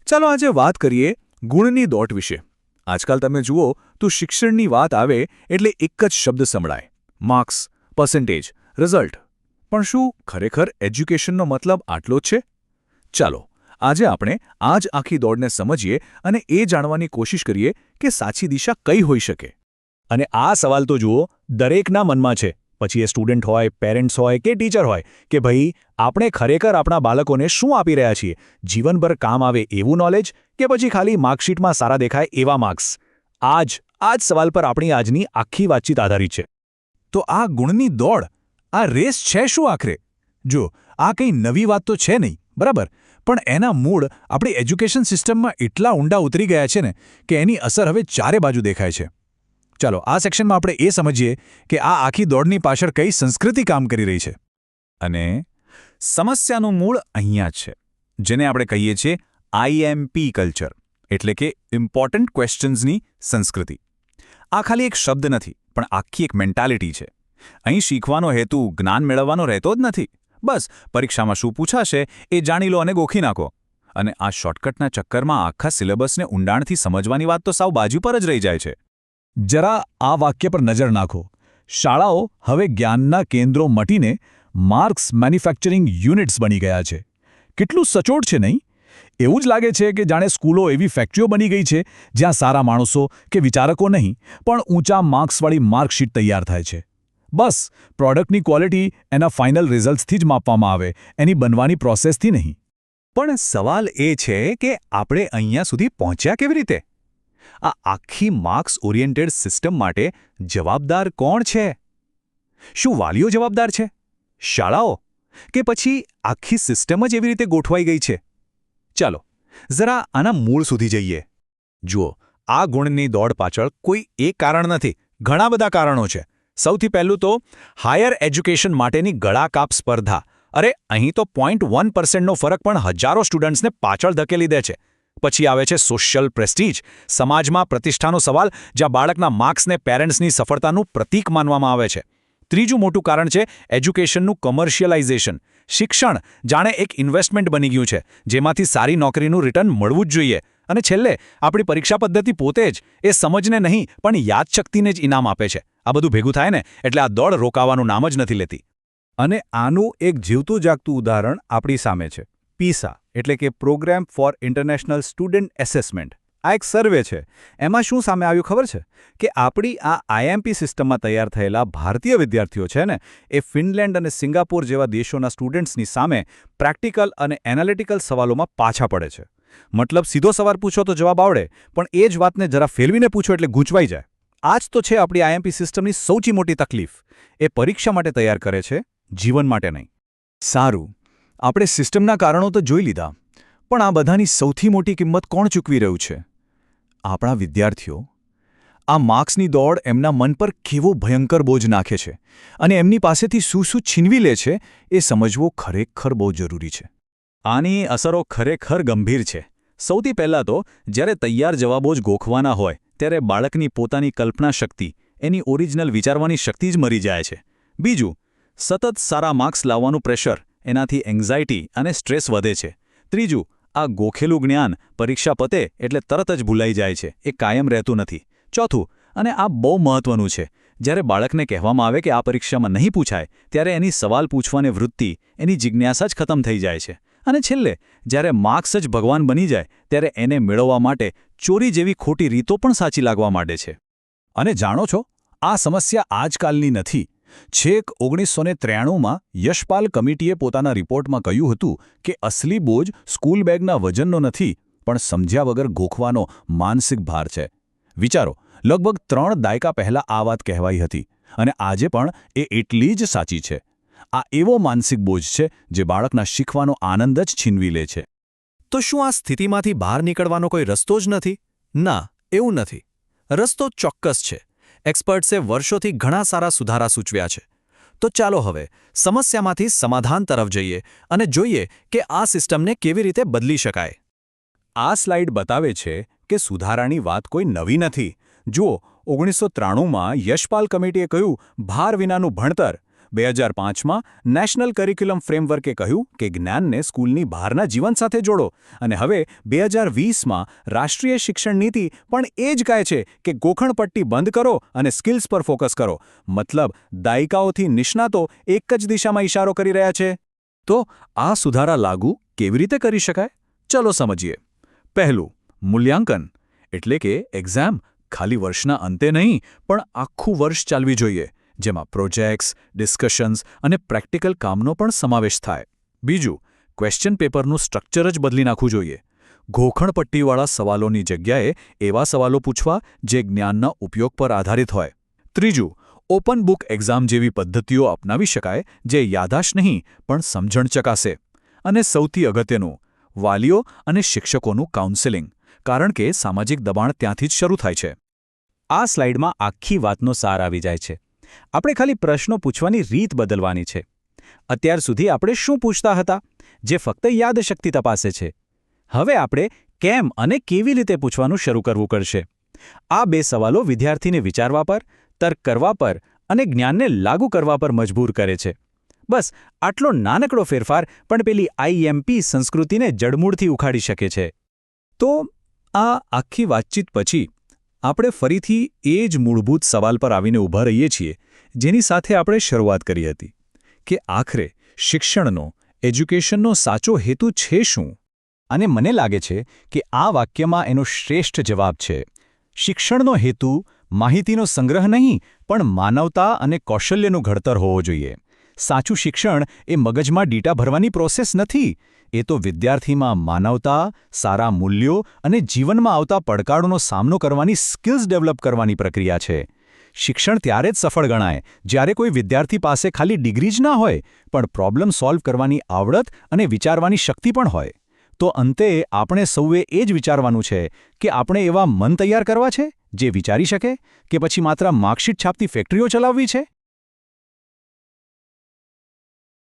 ચાલો આજે વાત કરીએ ગુણની દોટ વિશે. આજકાલ તમે જુઓ તો શિક્ષણની વાત આવે એટલે એક જ શબ્દ સંભળાય: માર્ક્સ, પર્સન્ટેજ, રિઝલ્ટ. પણ શું ખરેખર એજ્યુકેશનનો મતલબ આટલો જ છે? ચાલો આજે આપણે આ જ આખી દોડને સમજીએ અને એ જાણવાની કોશિશ કરીએ કે સાચી દિશા કઈ હોઈ શકે. અને આ સવાલ તો જુઓ દરેકના મનમાં છે, પછી એ સ્ટુડન્ટ હોય, પેરેન્ટ્સ હોય કે ટીચર હોય, કે ભાઈ આપણે ખરેખર આપણા બાળકોને શું આપી રહ્યા છીએ? જીવનભર કામ આવે એવું નોલેજ કે પછી ખાલી માર્કશીટમાં સારા દેખાય એવા માર્ક્સ? આ જ સવાલ પર આપણી આજની આખી વાતચીત આધારિત છે. તો આ ગુણની દોડ, આ રેસ છે શું આખરે? જો આ કંઈ નવી વાત તો છે નહીં, બરાબર, પણ એના મૂળ આપણી એજ્યુકેશન સિસ્ટમમાં એટલા ઊંડા ઉતરી ગયા છે ને કે એની અસર હવે ચારે બાજુ દેખાય છે. ચાલો આ સેક્શનમાં આપણે એ સમજીએ કે આ આખી દોડની પાછળ કઈ સંસ્કૃતિ કામ કરી રહી છે. અને સમસ્યાનું મૂળ અહીંયા જ છે, જેને આપણે કહીએ છીએ આઈએમપી કલ્ચર, એટલે કે ઇમ્પોર્ટન્ટ ક્વેશ્ચન્સની સંસ્કૃતિ. આ ખાલી એક શબ્દ નથી, પણ આખી એક મેન્ટાલિટી છે. અહીં શીખવાનો હેતુ જ્ઞાન મેળવવાનો રહેતો જ નથી. બસ પરીક્ષામાં શું પૂછાશે એ જાણી લો અને ગોખી નાખો. અને આ શોર્ટકટના ચક્કરમાં આખા સિલેબસને ઊંડાણથી સમજવાની વાત તો સાવ બાજુ પર જ રહી જાય છે. જરા આ વાક્ય પર નજર નાખો. શાળાઓ હવે જ્ઞાનના કેન્દ્રો મટીને માર્ક્સ મેન્યુફેક્ચરિંગ યુનિટ્સ બની ગયા છે. કેટલું સચોટ છે નહીં? એવું જ લાગે છે કે જાણે સ્કૂલો એવી ફેક્ટરીઓ બની ગઈ છે જ્યાં સારા માણસો કે વિચારકો નહીં, પણ ઊંચા માર્ક્સવાળી માર્કશીટ તૈયાર થાય છે. બસ પ્રોડક્ટની ક્વોલિટી એના ફાઇનલ રિઝલ્ટ્સથી જ માપવામાં આવે, એની બનવાની પ્રોસેસથી નહીં. પણ સવાલ એ છે કે આપણે અહીંયા સુધી પહોંચ્યા કેવી રીતે? આ આખી માર્ક્સ ઓરિએન્ટેડ સિસ્ટમ માટે જવાબદાર કોણ છે? શું વાલીઓ જવાબદાર છે? શાળાઓ? કે પછી આખી સિસ્ટમ જ એવી રીતે ગોઠવાઈ ગઈ છે? ચાલો જરા આના મૂળ સુધી જઈએ. જુઓ, આ ગુણની દોડ પાછળ કોઈ એક કારણ નથી, ઘણા બધા કારણો છે. સૌથી પહેલું તો હાયર એજ્યુકેશન માટેની ગળાકાપ સ્પર્ધા. અરે અહીં તો 0.1%નો ફરક પણ હજારો સ્ટુડન્ટ્સને પાછળ ધકેલી દે છે. પછી આવે છે સોશિયલ પ્રેસ્ટીજ, સમાજમાં પ્રતિષ્ઠાનો સવાલ, જ્યાં બાળકના માર્ક્સને પેરેન્ટ્સની સફળતાનું પ્રતીક માનવામાં આવે છે. ત્રીજું મોટું કારણ છે એજ્યુકેશનનું કમર્શિયલાઇઝેશન. શિક્ષણ જાણે એક ઇન્વેસ્ટમેન્ટ બની ગયું છે, જેમાંથી સારી નોકરીનું રિટર્ન મળવું જ જોઈએ. અને છેલ્લે આપણી પરીક્ષા પદ્ધતિ પોતે જ એ સમજને નહીં પણ યાદશક્તિને જ ઇનામ આપે છે. આ બધું ભેગું થાય ને એટલે આ દોડ રોકાવાનું નામ જ નથી લેતી. અને આનું એક જીવતું જાગતું ઉદાહરણ આપણી સામે છે. પીસા, એટલે કે program for international student assessment. આ એક સર્વે છે. એમાં શું સામે આવ્યું ખબર છે? કે આપણી આ આઈએમપી સિસ્ટમમાં તૈયાર થયેલા ભારતીય વિદ્યાર્થીઓ છે ને, એ ફિનલેન્ડ અને સિંગાપોર જેવા દેશોના સ્ટુડન્ટ્સની સામે પ્રેક્ટિકલ અને એનાલિટિકલ સવાલોમાં પાછા પડે છે. મતલબ સીધો સવાલ પૂછો તો જવાબ આવડે, પણ એ જ વાતને જરા ફેરવીને પૂછો એટલે ગૂંચવાઈ જાય. આ જ તો છે આપણી આઈએમપી સિસ્ટમની સૌથી મોટી તકલીફ. એ પરીક્ષા માટે તૈયાર કરે છે, જીવન માટે નહીં. સારું, આપણે સિસ્ટમના કારણો તો જોઈ લીધા, પણ આ બધાની સૌથી મોટી કિંમત કોણ ચૂકવી રહ્યું છે? આપણા વિદ્યાર્થીઓ. આ માર્ક્સની દોડ એમના મન પર કેવો ભયંકર બોજ નાખે છે અને એમની પાસેથી શું છીનવી લે છે એ સમજવું ખરેખર બહુ જરૂરી છે. આની અસરો ખરેખર ગંભીર છે. સૌથી પહેલાં તો જ્યારે તૈયાર જવાબો જ ગોખવાના હોય ત્યારે બાળકની પોતાની કલ્પના શક્તિ, એની ઓરિજિનલ વિચારવાની શક્તિ જ મરી જાય છે. બીજું, સતત સારા માર્ક્સ લાવવાનું પ્રેશર, એનાથી એન્ઝાયટી અને સ્ટ્રેસ વધે છે. ત્રીજું, આ ગોખેલું જ્ઞાન પરીક્ષા પતે એટલે તરત જ ભૂલાઈ જાય છે, એ કાયમ રહેતું નથી. ચોથું, અને આ બહુ મહત્વનું છે, જ્યારે બાળકને કહેવામાં આવે કે આ પરીક્ષામાં નહીં પૂછાય ત્યારે એની સવાલ પૂછવાની વૃત્તિ, એની જિજ્ઞાસા જ ખતમ થઈ જાય છે. અને છેલ્લે જ્યારે માર્ક્સ જ ભગવાન બની જાય ત્યારે એને મેળવવા માટે ચોરી જેવી ખોટી રીતો પણ સાચી લાગવા માંડે છે. અને જાણો છો, આ સમસ્યા આજકાલની નથી. છેક 1993માં યશપાલ કમિટીએ પોતાના રિપોર્ટમાં કહ્યું હતું કે અસલી બોજ સ્કૂલ બેગના વજનનો નથી, પણ સમજ્યા વગર ગોખવાનો માનસિક ભાર છે. વિચારો, લગભગ 3 દાયકા પહેલાં આ વાત કહેવાઈ હતી, અને આજે પણ એ એટલી જ સાચી છે. આ એવો માનસિક બોજ છે જે બાળકના શીખવાનો આનંદ જ છીનવી લે છે. તો શું આ સ્થિતિમાંથી બહાર નીકળવાનો કોઈ રસ્તો જ નથી? ના, એવું નથી. રસ્તો ચોક્કસ છે. એક્સપર્ટ્સે વર્ષોથી ઘણા સારા સુધારા સૂચવ્યા છે. તો ચાલો હવે સમસ્યામાંથી સમાધાન તરફ જઈએ અને જોઈએ કે આ સિસ્ટમને કેવી રીતે બદલી શકાય. આ સ્લાઇડ બતાવે છે કે સુધારાની વાત કોઈ નવી નથી. જુઓ, 1993માં યશપાલ કમિટીએ કહ્યું ભાર વિનાનું ભણતર, 2005માં નેશનલ કરિક્યુલમ ફ્રેમવર્કે કહ્યું કે જ્ઞાનને સ્કૂલની બહારના જીવન સાથે જોડો અને હવે 2020માં રાષ્ટ્રીય શિક્ષણ નીતિ પણ એ જ કહે છે કે ગોખણપટ્ટી બંધ કરો અને સ્કિલ્સ પર ફોકસ કરો. મતલબ દાયકાઓથી નિષ્ણાતો એક જ દિશામાં ઇશારો કરી રહ્યા છે. તો આ સુધારા લાગુ કેવી રીતે કરી શકાય? ચલો સમજીએ. પહેલું, મૂલ્યાંકન એટલે કે એક્ઝામ ખાલી વર્ષના અંતે નહીં પણ આખું વર્ષ ચાલવી જોઈએ, જેમાં પ્રોજેક્ટ્સ, ડિસ્કશન્સ અને પ્રેક્ટિકલ કામનો પણ સમાવેશ થાય. બીજું, ક્વેશ્ચન પેપરનું સ્ટ્રક્ચર જ બદલી નાખવું જોઈએ. ગોખણપટ્ટીવાળા સવાલોની જગ્યાએ એવા સવાલો પૂછવા જે જ્ઞાનના ઉપયોગ પર આધારિત હોય. ત્રીજું, ઓપન બુક એક્ઝામ જેવી પદ્ધતિઓ અપનાવી શકાય જે યાદાશ નહીં પણ સમજણ ચકાસે. અને સૌથી અગત્યનું, વાલીઓ અને શિક્ષકોનું કાઉન્સેલિંગ, કારણ કે સામાજિક દબાણ ત્યાંથી જ શરૂ થાય છે. આ સ્લાઇડમાં આખી વાતનો સાર આવી જાય છે. આપણે ખાલી પ્રશ્નો પૂછવાની રીત બદલવાની છે. અત્યાર સુધી આપણે શું પૂછતા હતા જે ફક્ત યાદશક્તિ તપાસે છે? હવે આપણે કેમ અને કેવી રીતે પૂછવાનું શરૂ કરવું પડશે. આ બે સવાલો વિદ્યાર્થીને વિચારવા પર, તર્ક કરવા પર અને જ્ઞાનને લાગુ કરવા પર મજબૂર કરે છે. બસ આટલો નાનકડો ફેરફાર પણ પેલી IMP સંસ્કૃતિને જડમૂળથી ઉખાડી શકે છે. તો આ આખી વાતચીત પછી આપણે ફરીથી એ જ મૂળભૂત સવાલ પર આવીને ઊભા રહીએ છીએ જેની સાથે આપણે શરૂઆત કરી હતી કે આખરે શિક્ષણનો, એજ્યુકેશનનો સાચો હેતુ છે શું? અને મને લાગે છે કે આ વાક્યમાં એનો શ્રેષ્ઠ જવાબ છે. શિક્ષણનો હેતુ માહિતીનો સંગ્રહ નહીં પણ માનવતા અને કૌશલ્યનું ઘડતર હોવો જોઈએ. સાચું શિક્ષણ એ મગજમાં ડીટા ભરવાની પ્રોસેસ નથી. એ તો વિદ્યાર્થીમાં માનવતા, સારા મૂલ્યો અને જીવનમાં આવતા પડકારોનો સામનો કરવાની સ્કિલ્સ ડેવલપ કરવાની પ્રક્રિયા છે. શિક્ષણ ત્યારે જ સફળ ગણાય જ્યારે કોઈ વિદ્યાર્થી પાસે ખાલી ડિગ્રી જ ના હોય પણ પ્રોબ્લેમ સોલ્વ કરવાની આવડત અને વિચારવાની શક્તિ પણ હોય. તો અંતે આપણે સૌએ એ જ વિચારવાનું છે કે આપણે એવા મન તૈયાર કરવા છે જે વિચારી શકે કે પછી માત્ર માર્કશીટ છાપતી ફેક્ટરીઓ ચલાવવી છે?